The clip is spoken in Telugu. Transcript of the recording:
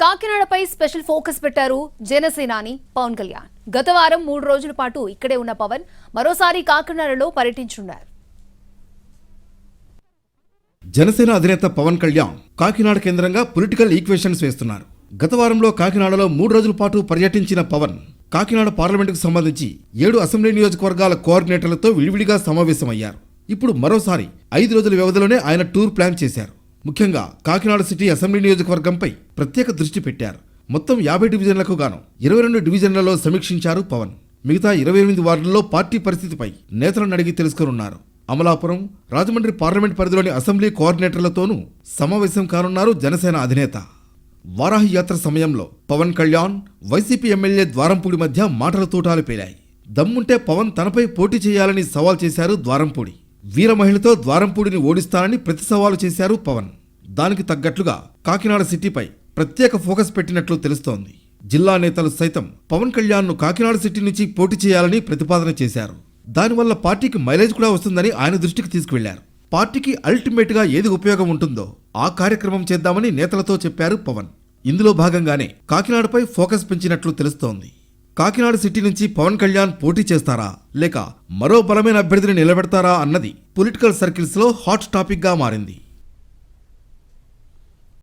కాకినాడపై స్పెషల్ ఫోకస్ పెట్టారు జనసేనాని పవన్ కళ్యాణ్. గత వారం 3 రోజుల పాటు ఇక్కడే ఉన్న పవన్ మరోసారి కాకినాడలో పర్యటించనున్నారు. జనసేన అధినేత పవన్ కళ్యాణ్ కాకినాడ కేంద్రంగా పొలిటికల్ ఈక్వేషన్స్ వేస్తున్నారు. గత వారంలో కాకినాడలో 3 రోజుల పాటు పర్యటించిన పవన్ కాకినాడ పార్లమెంటుకు సంబంధించి 7 అసెంబ్లీ నియోజకవర్గాల కోఆర్డినేటర్లతో విడివిడిగా సమావేశమయ్యారు. ఇప్పుడు మరోసారి 5 రోజుల వ్యవధిలోనే ఆయన టూర్ ప్లాన్ చేశారు. ముఖ్యంగా కాకినాడ సిటీ అసెంబ్లీ నియోజకవర్గంపై ప్రత్యేక దృష్టి పెట్టారు. మొత్తం 50 డివిజన్లకు గాను 22 డివిజన్లలో సమీక్షించారు పవన్. మిగతా 28 వార్డుల్లో పార్టీ పరిస్థితిపై నేతలను అడిగి తెలుసుకోనున్నారు. అమలాపురం, రాజమండ్రి పార్లమెంట్ పరిధిలోని అసెంబ్లీ కోఆర్డినేటర్లతోనూ సమావేశం కానున్నారు జనసేన అధినేత. వారాహి యాత్ర సమయంలో పవన్ కళ్యాణ్, వైసీపీ ఎమ్మెల్యే ద్వారంపూడి మధ్య మాటల తూటాలు పేలాయి. దమ్ముంటే పవన్ తనపై పోటీ చేయాలని సవాల్ చేశారు ద్వారంపూడి. వీర మహిళతో ద్వారంపూడిని ఓడిస్తానని ప్రతి సవాలు చేశారు పవన్. దానికి తగ్గట్లుగా కాకినాడ సిటీపై ప్రత్యేక ఫోకస్ పెట్టినట్లు తెలుస్తోంది. జిల్లా నేతలు సైతం పవన్ కళ్యాణ్ను కాకినాడ సిటీ నుంచి పోటీ చేయాలని ప్రతిపాదన చేశారు. దానివల్ల పార్టీకి మైలేజ్ కూడా వస్తుందని ఆయన దృష్టికి తీసుకువెళ్లారు. పార్టీకి అల్టిమేట్ గా ఏది ఉపయోగం ఉంటుందో ఆ కార్యక్రమం చేద్దామని నేతలతో చెప్పారు పవన్. ఇందులో భాగంగానే కాకినాడపై ఫోకస్ పెంచినట్లు తెలుస్తోంది. కాకినాడ సిటీ నుంచి పవన్ కళ్యాణ్ పోటీ చేస్తారా లేక మరో బలమైన అభ్యర్థిని నిలబెడతారా అన్నది పొలిటికల్ సర్కిల్స్ లో హాట్ టాపిక్ గా మారింది.